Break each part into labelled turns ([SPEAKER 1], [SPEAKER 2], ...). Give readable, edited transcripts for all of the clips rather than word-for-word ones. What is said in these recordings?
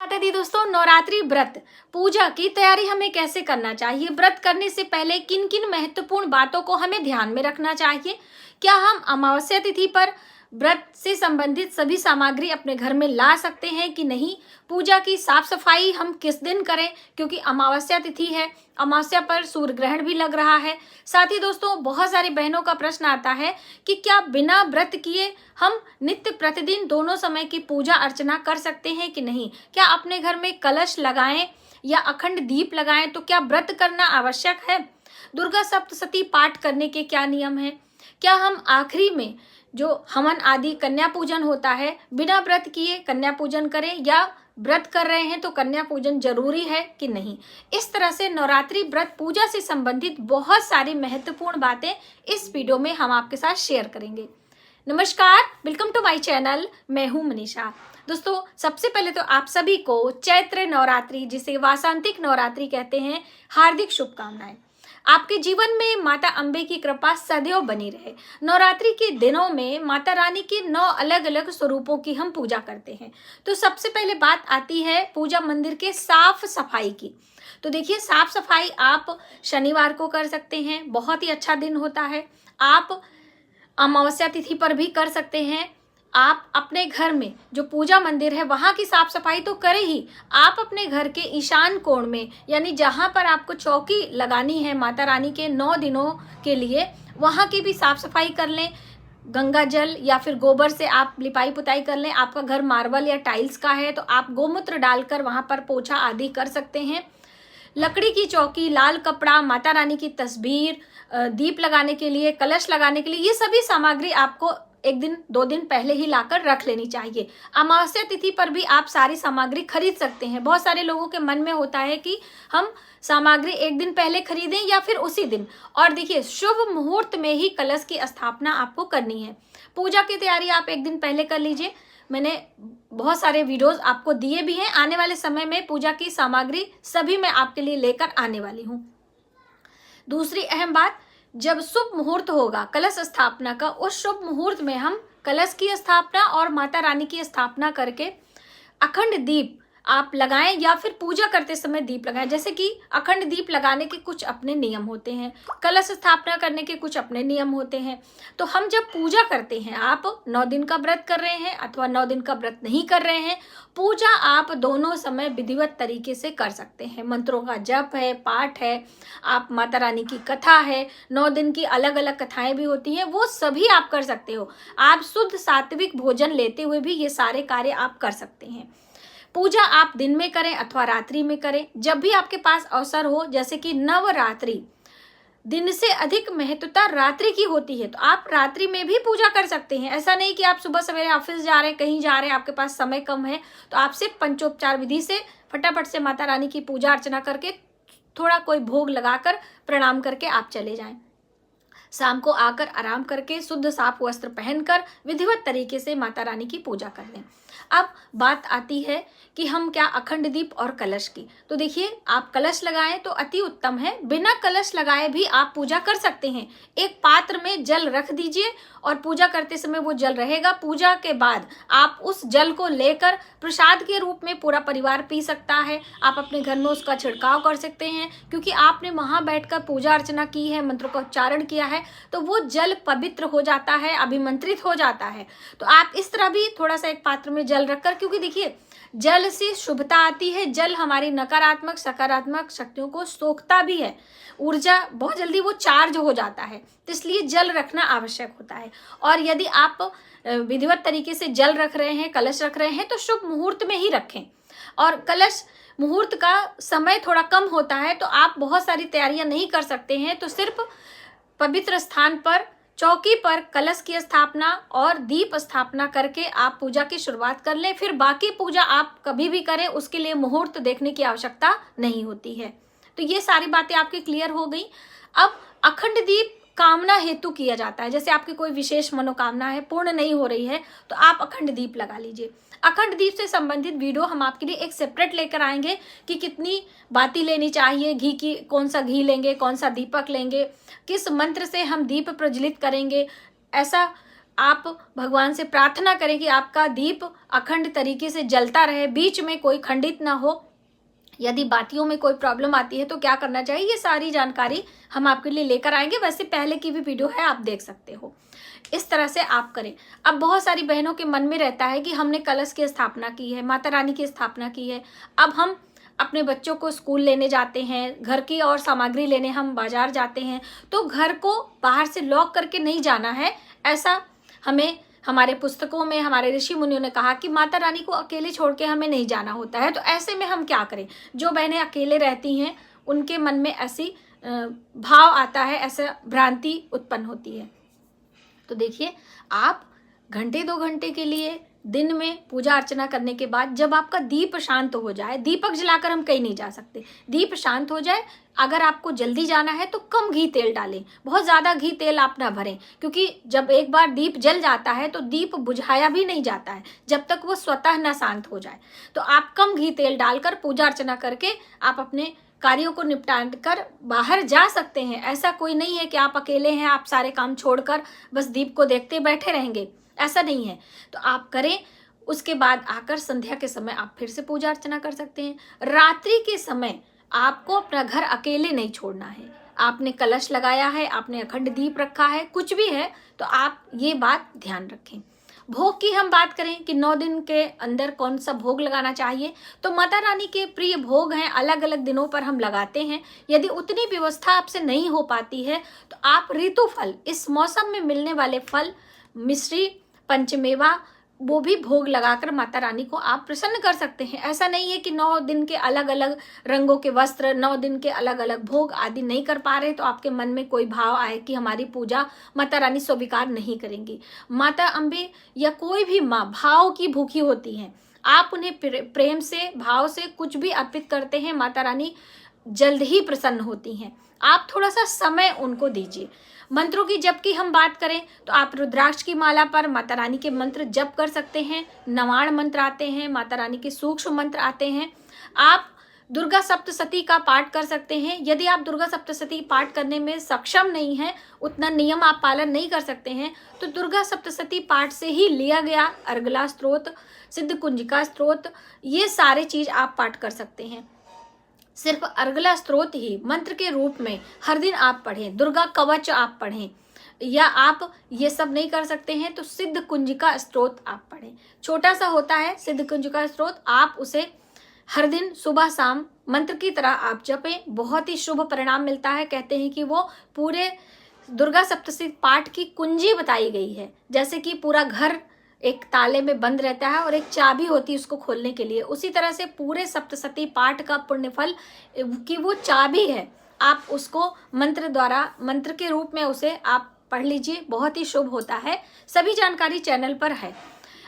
[SPEAKER 1] माता दी दोस्तों, नवरात्रि व्रत पूजा की तैयारी हमें कैसे करना चाहिए। व्रत करने से पहले किन किन महत्वपूर्ण बातों को हमें ध्यान में रखना चाहिए। क्या हम अमावस्या तिथि पर व्रत से संबंधित सभी सामग्री अपने घर में ला सकते हैं कि नहीं। पूजा की साफ सफाई हम किस दिन करें, क्योंकि अमावस्या तिथि है, अमावस्या पर सूर्य ग्रहण भी लग रहा है। साथ ही दोस्तों, बहुत सारी बहनों का प्रश्न आता है कि क्या बिना व्रत किए हम नित्य प्रतिदिन दोनों समय की पूजा अर्चना कर सकते हैं कि नहीं। क्या अपने घर में कलश लगाएं या अखंड दीप लगाएं तो क्या व्रत करना आवश्यक है। दुर्गा सप्तशती पाठ करने के क्या नियम हैं। क्या हम आखिरी में जो हवन आदि कन्या पूजन होता है, बिना व्रत किए कन्या पूजन करें या व्रत कर रहे हैं तो कन्या पूजन जरूरी है कि नहीं। इस तरह से नवरात्रि व्रत पूजा से संबंधित बहुत सारी महत्वपूर्ण बातें इस वीडियो में हम आपके साथ शेयर करेंगे। नमस्कार, वेलकम टू माय चैनल। मैं हूं मनीषा। दोस्तों, सबसे पहले तो आप सभी को चैत्र नवरात्रि, जिसे वासंतिक नवरात्रि कहते हैं, हार्दिक शुभकामनाएं। आपके जीवन में माता अम्बे की कृपा सदैव बनी रहे। नवरात्रि के दिनों में माता रानी के 9 अलग अलग स्वरूपों की हम पूजा करते हैं। तो सबसे पहले बात आती है पूजा मंदिर के साफ सफाई की। तो देखिए, साफ सफाई आप शनिवार को कर सकते हैं, बहुत ही अच्छा दिन होता है। आप अमावस्या तिथि पर भी कर सकते हैं। आप अपने घर में जो पूजा मंदिर है वहाँ की साफ सफाई तो करें ही, आप अपने घर के ईशान कोण में, यानी जहाँ पर आपको चौकी लगानी है माता रानी के 9 दिनों के लिए, वहाँ की भी साफ सफाई कर लें। गंगा जल या फिर गोबर से आप लिपाई पुताई कर लें। आपका घर मार्बल या टाइल्स का है तो आप गोमूत्र डालकर वहाँ पर पोछा आदि कर सकते हैं। लकड़ी की चौकी, लाल कपड़ा, माता रानी की तस्वीर, दीप लगाने के लिए, कलश लगाने के लिए, ये सभी सामग्री आपको 1 दिन 2 दिन पहले ही लाकर रख लेनी चाहिए। अमावस्या तिथि पर भी आप सारी सामग्री खरीद सकते हैं। बहुत सारे लोगों के मन में होता है कि हम सामग्री 1 दिन पहले खरीदें या फिर उसी दिन। और देखिए, शुभ मुहूर्त में ही कलश की स्थापना आपको करनी है। पूजा की तैयारी आप 1 दिन पहले कर लीजिए। मैंने बहुत सारे वीडियोस आपको दिए भी हैं। आने वाले समय में पूजा की सामग्री सभी मैं आपके लिए लेकर आने वाली हूँ। दूसरी अहम बात, जब शुभ मुहूर्त होगा कलश स्थापना का, उस शुभ मुहूर्त में हम कलश की स्थापना और माता रानी की स्थापना करके अखंड दीप आप लगाएं या फिर पूजा करते समय दीप लगाएं। जैसे कि अखंड दीप लगाने के कुछ अपने नियम होते हैं, कलश स्थापना करने के कुछ अपने नियम होते हैं। तो हम जब पूजा करते हैं, आप 9 दिन का व्रत कर रहे हैं अथवा 9 दिन का व्रत नहीं कर रहे हैं, पूजा आप दोनों समय विधिवत तरीके से कर सकते हैं। मंत्रों का जप है, पाठ है, आप माता रानी की कथा है, 9 दिन की अलग अलग कथाएं भी होती हैं, वो सभी आप कर सकते हो। आप शुद्ध सात्विक भोजन लेते हुए भी ये सारे कार्य आप कर सकते हैं। पूजा आप दिन में करें अथवा रात्रि में करें, जब भी आपके पास अवसर हो। जैसे कि नवरात्रि दिन से अधिक महत्वता रात्रि की होती है, तो आप रात्रि में भी पूजा कर सकते हैं। ऐसा नहीं कि आप सुबह सवेरे ऑफिस जा रहे हैं, कहीं जा रहे हैं, आपके पास समय कम है, तो आप सिर्फ पंचोपचार विधि से फटाफट से माता रानी की पूजा अर्चना करके थोड़ा कोई भोग लगाकर प्रणाम करके आप चले जाएं। शाम को आकर आराम करके शुद्ध साफ वस्त्र पहनकर विधिवत तरीके से माता रानी की पूजा कर लें। अब बात आती है कि हम क्या अखंड दीप और कलश की। तो देखिए, आप कलश लगाएं तो अति उत्तम है। बिना कलश लगाए भी आप पूजा कर सकते हैं। एक पात्र में जल रख दीजिए और पूजा करते समय वो जल रहेगा। पूजा के बाद आप उस जल को लेकर प्रसाद के रूप में पूरा परिवार पी सकता है। आप अपने घर में उसका छिड़काव कर सकते हैं, क्योंकि आपने वहां बैठकर पूजा अर्चना की है, मंत्रों का उच्चारण किया है, तो वो जल पवित्र हो जाता है, अभिमंत्रित हो जाता है। तो आप इस तरह भी थोड़ा सा एक पात्र में जल रखकर, क्योंकि देखिए, जल से शुभता आती है। जल हमारी नकारात्मक सकारात्मक शक्तियों को सोखता भी है, ऊर्जा बहुत जल्दी वो चार्ज हो जाता है, तो इसलिए जल रखना आवश्यक होता है। और यदि आप विधिवत तरीके से जल रख रहे हैं, कलश रख रहे हैं, तो शुभ मुहूर्त में ही रखें। और कलश मुहूर्त का समय थोड़ा कम होता है, तो आप बहुत सारी तैयारियां नहीं कर सकते हैं, तो सिर्फ पवित्र स्थान पर चौकी पर कलश की स्थापना और दीप स्थापना करके आप पूजा की शुरुआत कर लें। फिर बाकी पूजा आप कभी भी करें, उसके लिए मुहूर्त देखने की आवश्यकता नहीं होती है। तो ये सारी बातें आपकी क्लियर हो गई। अब अखंड दीप कामना हेतु किया जाता है। जैसे आपकी कोई विशेष मनोकामना है, पूर्ण नहीं हो रही है, तो आप अखंड दीप लगा लीजिए। अखंड दीप से संबंधित वीडियो हम आपके लिए एक सेपरेट लेकर आएंगे कि कितनी बाती लेनी चाहिए, घी की कौन सा घी लेंगे, कौन सा दीपक लेंगे, किस मंत्र से हम दीप प्रज्वलित करेंगे। ऐसा आप भगवान से प्रार्थना करें कि आपका दीप अखंड तरीके से जलता रहे, बीच में कोई खंडित ना हो। यदि बातियों में कोई प्रॉब्लम आती है तो क्या करना चाहिए, ये सारी जानकारी हम आपके लिए लेकर आएंगे। वैसे पहले की भी वीडियो है, आप देख सकते हो। इस तरह से आप करें। अब बहुत सारी बहनों के मन में रहता है कि हमने कलश की स्थापना की है, माता रानी की स्थापना की है, अब हम अपने बच्चों को स्कूल लेने जाते हैं, घर की और सामग्री लेने हम बाजार जाते हैं, तो घर को बाहर से लॉक करके नहीं जाना है। ऐसा हमें हमारे पुस्तकों में हमारे ऋषि मुनियों ने कहा कि माता रानी को अकेले छोड़ के हमें नहीं जाना होता है। तो ऐसे में हम क्या करें, जो बहनें अकेले रहती हैं उनके मन में ऐसी भाव आता है, ऐसा भ्रांति उत्पन्न होती है। तो देखिए, आप घंटे 2 घंटे के लिए दिन में पूजा अर्चना करने के बाद जब आपका दीप शांत हो जाए, दीपक जलाकर हम कहीं नहीं जा सकते, दीप शांत हो जाए, अगर आपको जल्दी जाना है तो कम घी तेल डालें, बहुत ज़्यादा घी तेल आप ना भरें, क्योंकि जब एक बार दीप जल जाता है तो दीप बुझाया भी नहीं जाता है जब तक वो स्वतः ना शांत हो जाए। तो आप कम घी तेल डालकर पूजा अर्चना करके आप अपने कार्यों को निपटा कर बाहर जा सकते हैं। ऐसा कोई नहीं है कि आप अकेले हैं, आप सारे काम छोड़कर बस दीप को देखते बैठे रहेंगे, ऐसा नहीं है। तो आप करें, उसके बाद आकर संध्या के समय आप फिर से पूजा अर्चना कर सकते हैं। रात्रि के समय आपको अपना घर अकेले नहीं छोड़ना है। आपने कलश लगाया है, आपने अखंड दीप रखा है, कुछ भी है, तो आप ये बात ध्यान रखें। भोग की हम बात करें कि 9 दिन के अंदर कौन सा भोग लगाना चाहिए, तो माता रानी के प्रिय भोग हैं, अलग अलग दिनों पर हम लगाते हैं। यदि उतनी व्यवस्था आपसे नहीं हो पाती है तो आप ऋतु फल, इस मौसम में मिलने वाले फल, मिश्री, पंचमेवा, वो भी भोग लगाकर माता रानी को आप प्रसन्न कर सकते हैं। ऐसा नहीं है कि 9 दिन के अलग अलग रंगों के वस्त्र, 9 दिन के अलग अलग भोग आदि नहीं कर पा रहे तो आपके मन में कोई भाव आए कि हमारी पूजा माता रानी स्वीकार नहीं करेंगी। माता अम्बे या कोई भी माँ भाव की भूखी होती हैं, आप उन्हें प्रेम से, भाव से कुछ भी अर्पित करते हैं, माता रानी जल्द ही प्रसन्न होती हैं। आप थोड़ा सा समय उनको दीजिए। मंत्रों की जप की हम बात करें तो आप रुद्राक्ष की माला पर माता रानी के मंत्र जप कर सकते हैं। नवाण मंत्र आते हैं, माता रानी के सूक्ष्म मंत्र आते हैं। आप दुर्गा सप्तशती का पाठ कर सकते हैं। यदि आप दुर्गा सप्तशती पाठ करने में सक्षम नहीं हैं, उतना नियम आप पालन नहीं कर सकते हैं, तो दुर्गा सप्तशती पाठ से ही लिया गया अर्गला स्तोत्र, सिद्ध कुंजिका स्तोत्र, ये सारे चीज आप पाठ कर सकते हैं। सिर्फ अर्गला स्तोत्र ही मंत्र के रूप में हर दिन आप पढ़ें, दुर्गा कवच आप पढ़ें, या आप ये सब नहीं कर सकते हैं तो सिद्ध कुंजिका स्तोत्र आप पढ़ें। छोटा सा होता है सिद्ध कुंजिका स्तोत्र, आप उसे हर दिन सुबह शाम मंत्र की तरह आप जपें, बहुत ही शुभ परिणाम मिलता है। कहते हैं कि वो पूरे दुर्गा सप्तशती पाठ की कुंजी बताई गई है, जैसे कि पूरा घर एक ताले में बंद रहता है और एक चाबी होती है उसको खोलने के लिए, उसी तरह से पूरे सप्तशती पाठ का पुण्यफल की वो चाबी है। आप उसको मंत्र द्वारा, मंत्र के रूप में उसे आप पढ़ लीजिए, बहुत ही शुभ होता है। सभी जानकारी चैनल पर है।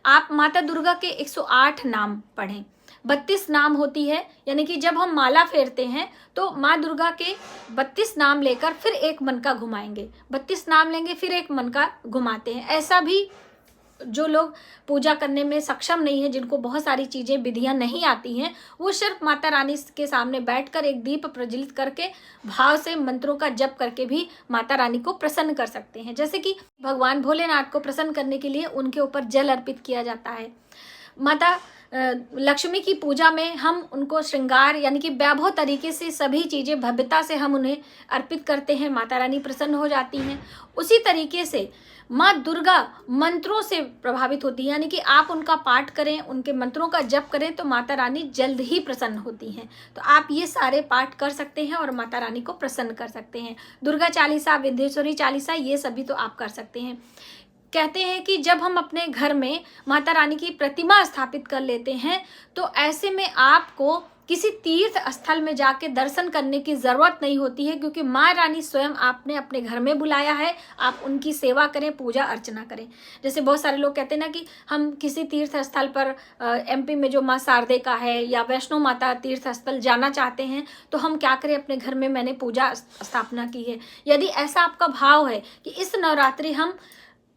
[SPEAKER 1] आप माता दुर्गा के 108 नाम पढ़ें। 32 नाम होती है, यानी कि जब हम माला फेरते हैं तो माँ दुर्गा के 32 नाम लेकर फिर एक मन का घुमाएंगे, 32 नाम लेंगे फिर एक मन का घुमाते हैं। ऐसा भी जो लोग पूजा करने में सक्षम नहीं है, जिनको बहुत सारी चीजें, विधियां नहीं आती हैं, वो सिर्फ माता रानी के सामने बैठकर एक दीप प्रज्वलित करके भाव से मंत्रों का जप करके भी माता रानी को प्रसन्न कर सकते हैं। जैसे कि भगवान भोलेनाथ को प्रसन्न करने के लिए उनके ऊपर जल अर्पित किया जाता है। माता लक्ष्मी की पूजा में हम उनको श्रृंगार यानी कि वैभव तरीके से सभी चीज़ें भव्यता से हम उन्हें अर्पित करते हैं, माता रानी प्रसन्न हो जाती हैं। उसी तरीके से माँ दुर्गा मंत्रों से प्रभावित होती है, यानी कि आप उनका पाठ करें, उनके मंत्रों का जप करें तो माता रानी जल्द ही प्रसन्न होती हैं। तो आप ये सारे पाठ कर सकते हैं और माता रानी को प्रसन्न कर सकते हैं। दुर्गा चालीसा, विद्येश्वरी चालीसा, ये सभी तो आप कर सकते हैं। कहते हैं कि जब हम अपने घर में माता रानी की प्रतिमा स्थापित कर लेते हैं तो ऐसे में आपको किसी तीर्थ स्थल में जाके दर्शन करने की ज़रूरत नहीं होती है, क्योंकि माँ रानी स्वयं आपने अपने घर में बुलाया है। आप उनकी सेवा करें, पूजा अर्चना करें। जैसे बहुत सारे लोग कहते हैं ना कि हम किसी तीर्थ स्थल पर एमपी में जो माँ शारदे का है या वैष्णो माता तीर्थ स्थल जाना चाहते हैं तो हम क्या करें, अपने घर में मैंने पूजा स्थापना की है। यदि ऐसा आपका भाव है कि इस नवरात्रि हम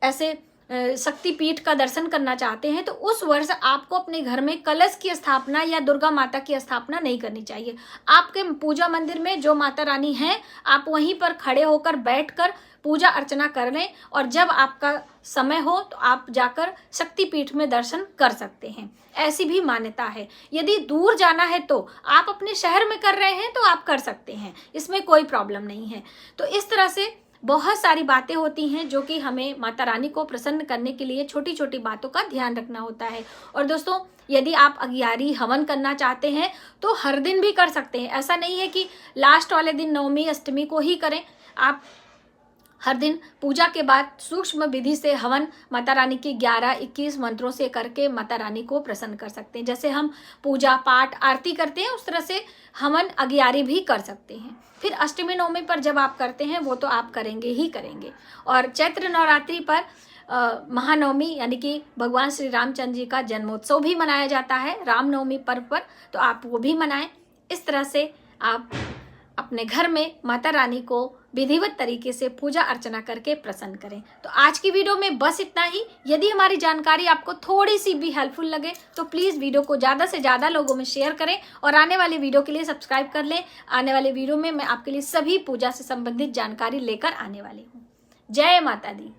[SPEAKER 1] ऐसे शक्तिपीठ का दर्शन करना चाहते हैं तो उस वर्ष आपको अपने घर में कलश की स्थापना या दुर्गा माता की स्थापना नहीं करनी चाहिए। आपके पूजा मंदिर में जो माता रानी हैं, आप वहीं पर खड़े होकर बैठकर पूजा अर्चना कर लें और जब आपका समय हो तो आप जाकर शक्तिपीठ में दर्शन कर सकते हैं। ऐसी भी मान्यता है। यदि दूर जाना है तो आप अपने शहर में कर रहे हैं तो आप कर सकते हैं, इसमें कोई प्रॉब्लम नहीं है। तो इस तरह से बहुत सारी बातें होती हैं जो कि हमें माता रानी को प्रसन्न करने के लिए छोटी छोटी बातों का ध्यान रखना होता है। और दोस्तों, यदि आप अगियारी हवन करना चाहते हैं तो हर दिन भी कर सकते हैं। ऐसा नहीं है कि लास्ट वाले दिन नवमी अष्टमी को ही करें। आप हर दिन पूजा के बाद सूक्ष्म विधि से हवन माता रानी की 11-21 मंत्रों से करके माता रानी को प्रसन्न कर सकते हैं। जैसे हम पूजा पाठ आरती करते हैं उस तरह से हवन अगियारी भी कर सकते हैं। फिर अष्टमी नवमी पर जब आप करते हैं वो तो आप करेंगे ही करेंगे। और चैत्र नवरात्रि पर महानवमी यानी कि भगवान श्री रामचंद्र जी का जन्मोत्सव भी मनाया जाता है रामनवमी पर्व पर, तो आप वो भी मनाएं। इस तरह से आप अपने घर में माता रानी को विधिवत तरीके से पूजा अर्चना करके प्रसन्न करें। तो आज की वीडियो में बस इतना ही। यदि हमारी जानकारी आपको थोड़ी सी भी हेल्पफुल लगे तो प्लीज़ वीडियो को ज़्यादा से ज़्यादा लोगों में शेयर करें और आने वाले वीडियो के लिए सब्सक्राइब कर लें। आने वाले वीडियो में मैं आपके लिए सभी पूजा से संबंधित जानकारी लेकर आने वाली हूँ। जय माता दी।